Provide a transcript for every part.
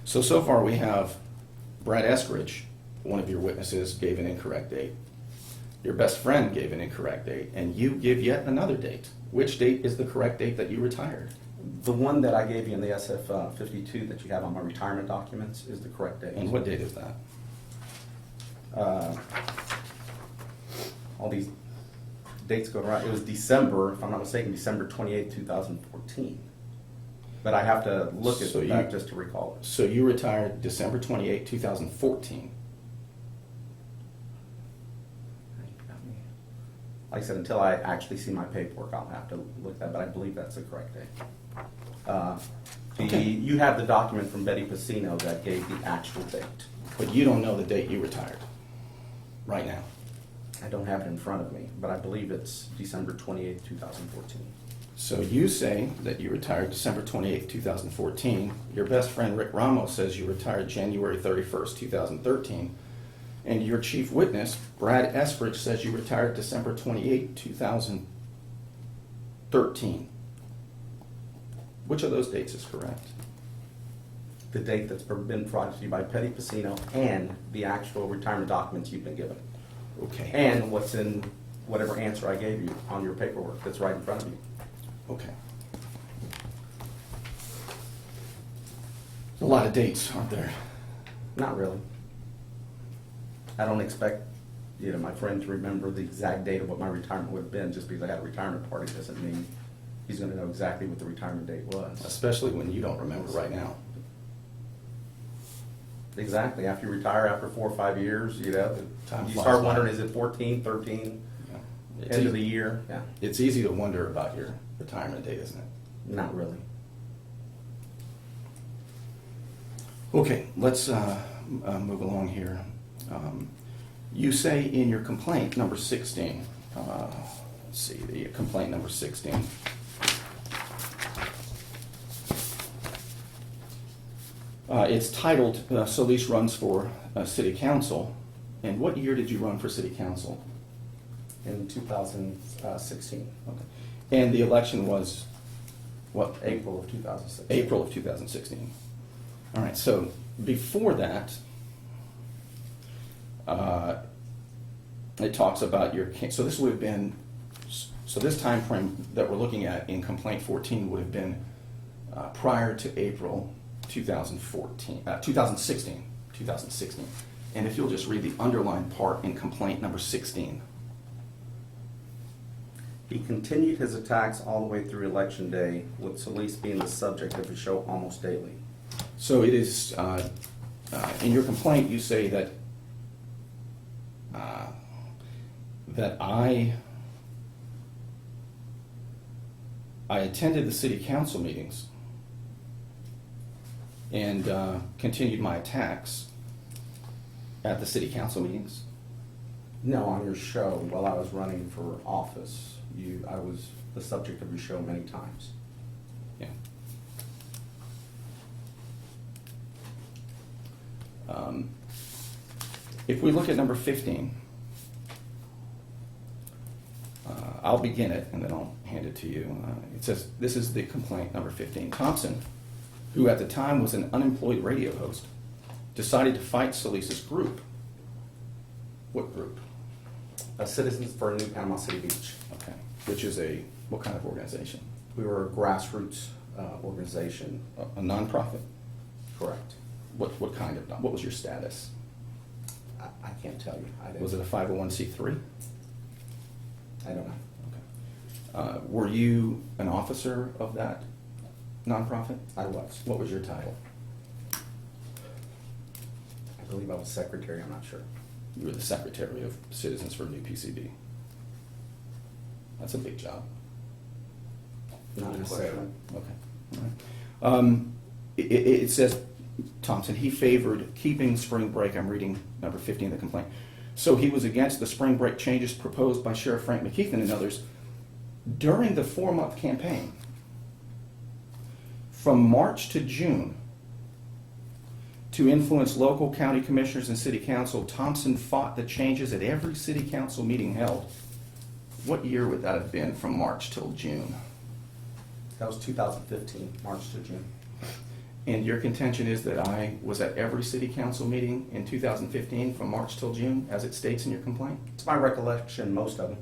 So far we have Brad Eskridge, one of your witnesses, gave an incorrect date. Your best friend gave an incorrect date, and you give yet another date. Which date is the correct date that you retired? The one that I gave you in the SF 52 that you have on my retirement documents is the correct date. And what date is that? All these dates go right. It was December, if I'm not mistaken, December 28, 2014. But I have to look at that just to recall it. So you retired December 28, 2014. Like I said, until I actually see my paperwork, I'll have to look at that, but I believe that's the correct date. Okay. You have the document from Betty Pacino that gave the actual date. But you don't know the date you retired, right now. I don't have it in front of me, but I believe it's December 28, 2014. So you say that you retired December 28, 2014. Your best friend Rick Ramos says you retired January 31st, 2013. And your chief witness, Brad Eskridge, says you retired December 28, 2013. Which of those dates is correct? The date that's been provided to you by Betty Pacino and the actual retirement documents you've been given. Okay. And what's in whatever answer I gave you on your paperwork that's right in front of you. Okay. A lot of dates, aren't there? Not really. I don't expect, my friend to remember the exact date of what my retirement would have been. Just because I had a retirement party doesn't mean he's going to know exactly what the retirement date was. Especially when you don't remember right now. Exactly. After you retire, after 4 or 5 years, Time you flies start by. wondering, is it 14, 13, It's end easy, of the year? Yeah. It's easy to wonder about your retirement date, isn't it? Not really. Okay, let's move along here. You say in your complaint, number 16, let's see, the complaint number 16. It's titled, Solis runs for city council. And what year did you run for city council? In 2016. Okay. And the election was what? April of 2016. April of 2016. All right, so before that, it talks about your, so this would have been, so this time frame that we're looking at in complaint 14 would have been prior to April 2016. And if you'll just read the underlined part in complaint number 16. He continued his attacks all the way through Election Day, with Solis being the subject of his show almost daily. So it is, in your complaint, you say that I attended the city council meetings and continued my attacks at the city council meetings? No, on your show, while I was running for office, I was the subject of your show many times. Yeah. If we look at number 15, I'll begin it and then I'll hand it to you. It says, this is the complaint number 15. Thompson, who at the time was an unemployed radio host, decided to fight Solis's group. What group? Citizens for a New Panama City Beach. Okay. Which is what kind of organization? We were a grassroots organization. A nonprofit? Correct. What kind of, what was your status? I can't tell you. Was it a 501c3? I don't know. Okay. Were you an officer of that nonprofit? I was. What was your title? I believe I was secretary, I'm not sure. You were the secretary of Citizens for a New PCB. That's a big job. Not necessarily. Okay. All right. It says, Thompson, he favored keeping spring break. I'm reading number 15 of the complaint. So he was against the spring break changes proposed by Sheriff Frank McKeithen and others during the 4-month campaign. From March to June, to influence local county commissioners and city council, Thompson fought the changes at every city council meeting held. What year would that have been from March till June? That was 2015, March to June. And your contention is that I was at every city council meeting in 2015 from March till June, as it states in your complaint? It's my recollection, most of them.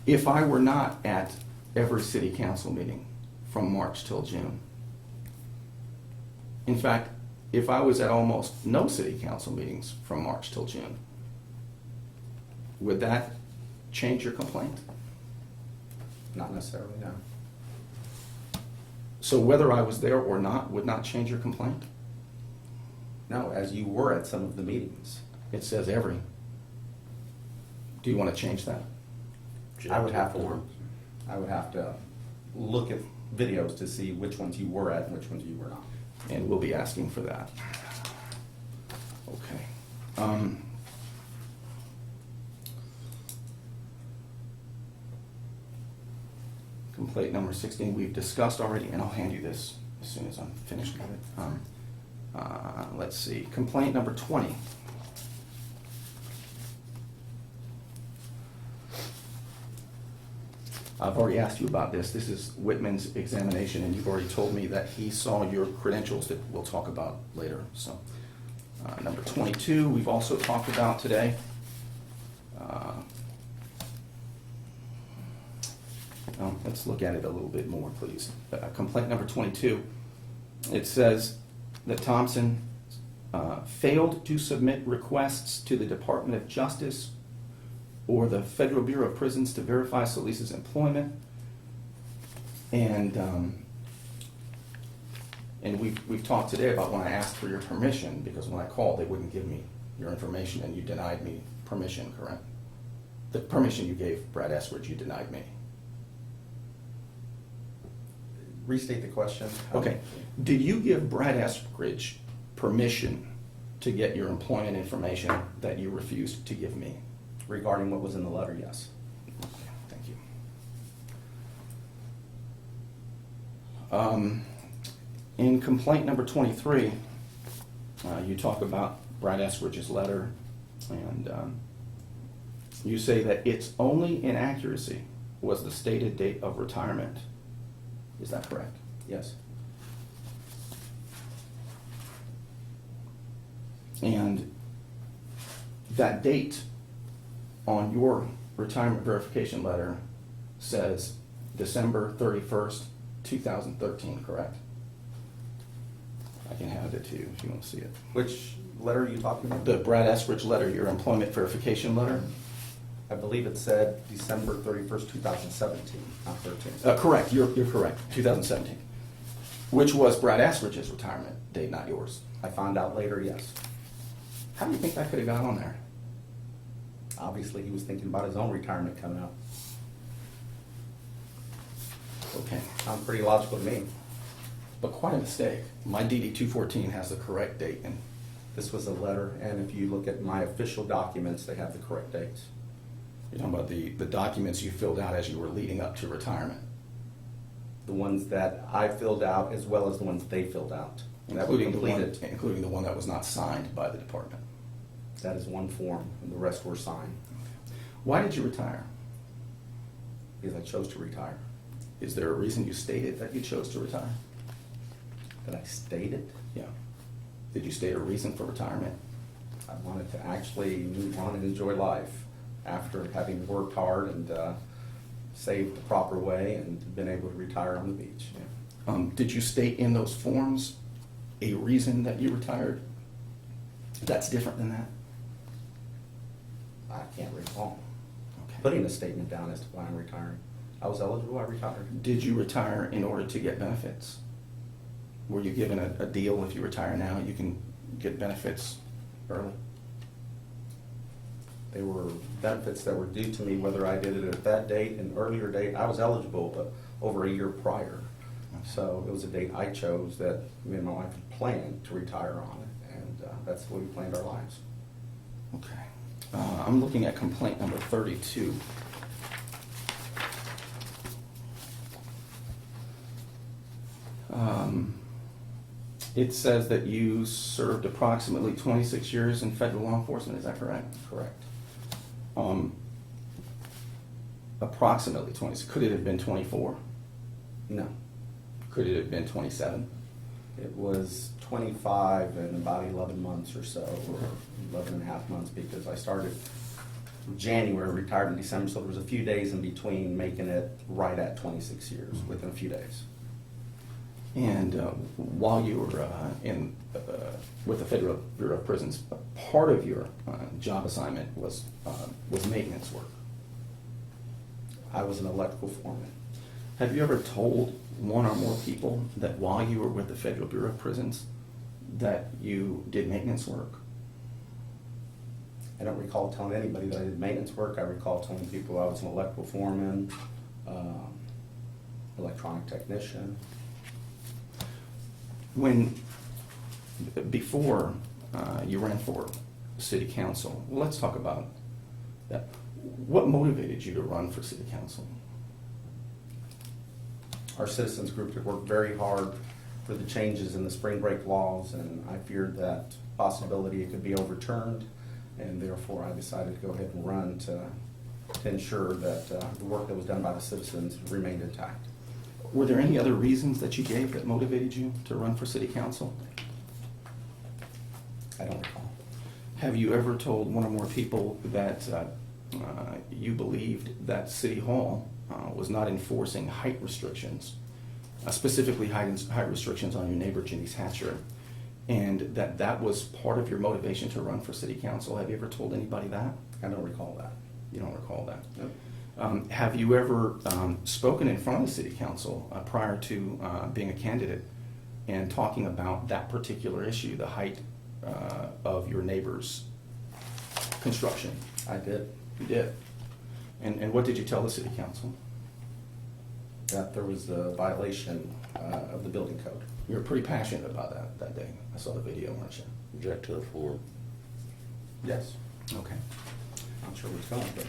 If I were not at every city council meeting from March till June, in fact, if I was at almost no city council meetings from March till June, would that change your complaint? Not necessarily, no. So whether I was there or not would not change your complaint? No, as you were at some of the meetings. It says every. Do you want to change that? I would have to look at videos to see which ones you were at and which ones you were not. And we'll be asking for that. Okay. Complaint number 16 we've discussed already, and I'll hand you this as soon as I'm finished with it. Let's see. Complaint number 20. I've already asked you about this. This is Whitman's examination, and you've already told me that he saw your credentials that we'll talk about later. So, number 22, we've also talked about today. Let's look at it a little bit more, please. Complaint number 22. It says that Thompson failed to submit requests to the Department of Justice or the Federal Bureau of Prisons to verify Solis's employment, and we've talked today about when I asked for your permission, because when I called they wouldn't give me your information, and you denied me permission, correct? The permission you gave Brad Eskridge, you denied me. Restate the question. Okay. Did you give Brad Eskridge permission to get your employment information that you refused to give me? Regarding what was in the letter, yes. Okay, thank you. In complaint number 23, you talk about Brad Eskridge's letter, and you say that its only inaccuracy was the stated date of retirement. Is that correct? Yes. And that date on your retirement verification letter says December 31st, 2013, correct? I can hand it to you if you want to see it. Which letter are you talking about? The Brad Eskridge letter, your employment verification letter? I believe it said December 31st, 2017, not 13. Correct, you're correct, 2017. Which was Brad Eskridge's retirement date, not yours. I found out later, yes. How do you think that could have got on there? Obviously, he was thinking about his own retirement coming up. Okay, Sounds pretty logical to me. but quite a mistake. My DD 214 has the correct date, and This was a letter, and if you look at my official documents, they have the correct dates. you're talking about the documents you filled out as you were leading up to retirement. The ones that I filled out as well as the ones they filled out. That were completed. Including the one that was not signed by the department. That is one form, and the rest were signed. Why did you retire? Because I chose to retire. Is there a reason you stated that you chose to retire? That I stated Yeah. Did you state a reason for retirement? I wanted to actually move on and enjoy life after having worked hard and saved the proper way and been able to retire on the beach. Did you state in those forms a reason that you retired that's different than that? I can't recall Okay. putting a statement down as to why I'm retiring. I was eligible, I retired. Did you retire in order to get benefits? Were you given a deal, if you retire now, you can get benefits early? They were benefits that were due to me whether I did it at that date, an earlier date. I was eligible, but over a year prior. So it was a date I chose that me and my wife had planned to retire on, and that's the way we planned our lives. Okay. I'm looking at complaint number 32. It says that you served approximately 26 years in federal law enforcement, is that correct? Correct. Approximately 26, could it have been 24? No. Could it have been 27? It was 25 in about 11 months or so, or 11 and a half months, because I started January, retired in December, so there was a few days in between making it right at 26 years, within a few days. And while you were with the Federal Bureau of Prisons, part of your job assignment was maintenance work. I was an electrical foreman. Have you ever told one or more people that while you were with the Federal Bureau of Prisons that you did maintenance work? I don't recall telling anybody that I did maintenance work. I recall telling people I was an electrical foreman, electronic technician. Before you ran for city council, well, let's talk about that. What motivated you to run for city council? Our citizens group had worked very hard for the changes in the spring break laws, and I feared that possibility it could be overturned, and therefore I decided to go ahead and run to ensure that the work that was done by the citizens remained intact. Were there any other reasons that you gave that motivated you to run for city council? I don't recall. Have you ever told one or more people that you believed that City Hall was not enforcing height restrictions, specifically height restrictions on your neighbor Ginny's Hatcher, and that was part of your motivation to run for city council? Have you ever told anybody that? I don't recall that. You don't recall that? Nope. Have you ever spoken in front of the city council prior to being a candidate and talking about that particular issue, the height of your neighbor's construction? I did. You did. And what did you tell the city council? That there was a violation of the building code. You were pretty passionate about that day. I saw the video, weren't you? Object to the form. Yes. Okay. Not sure where it's going, but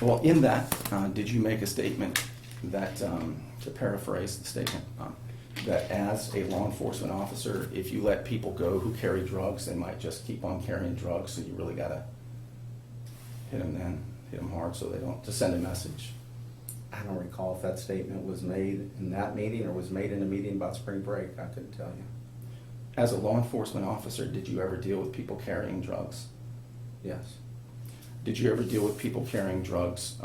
Well, in that, did you make a statement that, to paraphrase the statement, that as a law enforcement officer, if you let people go who carry drugs, they might just keep on carrying drugs, so you really gotta hit them hard so they don't, to send a message? I don't recall if that statement was made in that meeting or was made in a meeting about spring break. I couldn't tell you. As a law enforcement officer, did you ever deal with people carrying drugs? Yes. Did you ever deal with people carrying drugs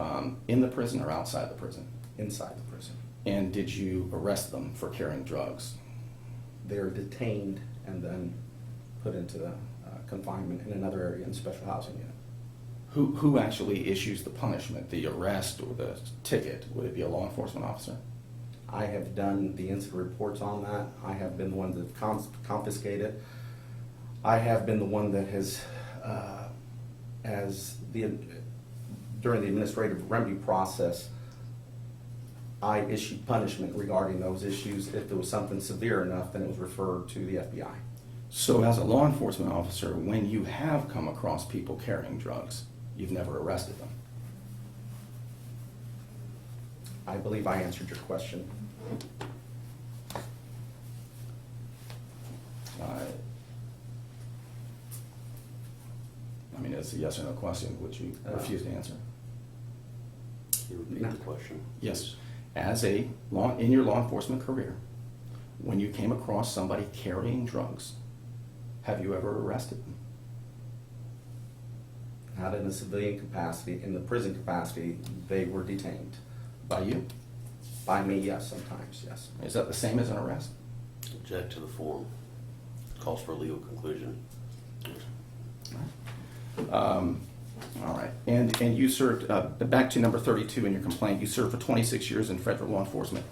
in the prison or outside the prison? Inside the prison. And did you arrest them for carrying drugs? They're detained and then put into confinement in another area in special housing unit. Who actually issues the punishment, the arrest or the ticket? Would it be a law enforcement officer? I have done the incident reports on that. I have been the one that confiscated. I have been the one that has, during the administrative remedy process, I issued punishment regarding those issues. If there was something severe enough, then it was referred to the FBI. So as a law enforcement officer, when you have come across people carrying drugs, you've never arrested them? I believe I answered your question. I mean, it's a yes or no question. Would you refuse to answer? Can you repeat No. the question? Yes. As in your law enforcement career, when you came across somebody carrying drugs, have you ever arrested them? Not in a civilian capacity. In the prison capacity, they were detained. By you? By me, yes, sometimes, yes. Is that the same as an arrest? Object to the form. Calls for a legal conclusion. All right. And you served, back to number 32 in your complaint, you served for 26 years in federal law enforcement.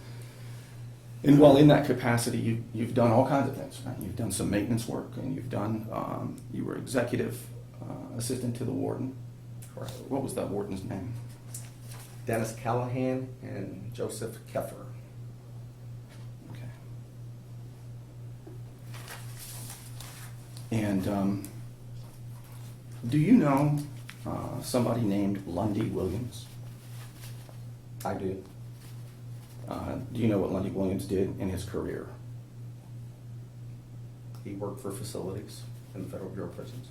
And while in that capacity, you've done all kinds of things, right? You've done some maintenance work, and you were executive assistant to the warden. Correct. What was that warden's name? Dennis Callahan and Joseph Keffer. Okay. And do you know somebody named Lundy Williams? I do. Do you know what Lundy Williams did in his career? He worked for facilities in the Federal Bureau of Prisons.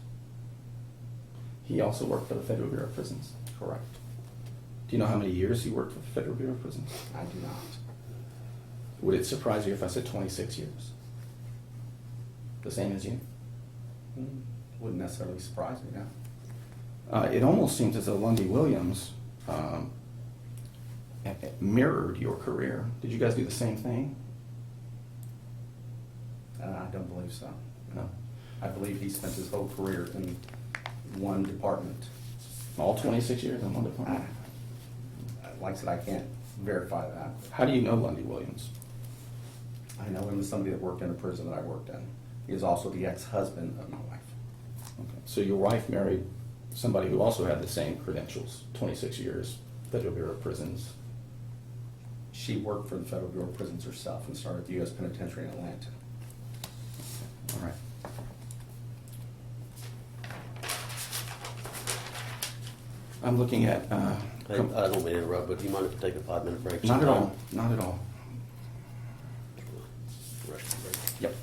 He also worked for the Federal Bureau of Prisons. Correct. Do you know how many years he worked for the Federal Bureau of Prisons? I do not. Would it surprise you if I said 26 years? The same as you? Wouldn't necessarily surprise me, no. It almost seems as though Lundy Williams mirrored your career. Did you guys do the same thing? I don't believe so. No. I believe he spent his whole career in one department. All 26 years in one department? Like I said, I can't verify that. How do you know Lundy Williams? I know him as somebody that worked in a prison that I worked in. He is also the ex-husband of my wife. Okay. So your wife married somebody who also had the same credentials, 26 years, Federal Bureau of Prisons. She worked for the Federal Bureau of Prisons herself and started the U.S. Penitentiary in Atlanta. All right. I'm looking at, Hey, I don't mean to interrupt, but do you mind if we take a 5-minute break? not at sometime? all, not at all. Rush the break. Yep.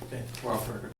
Okay, we're off record.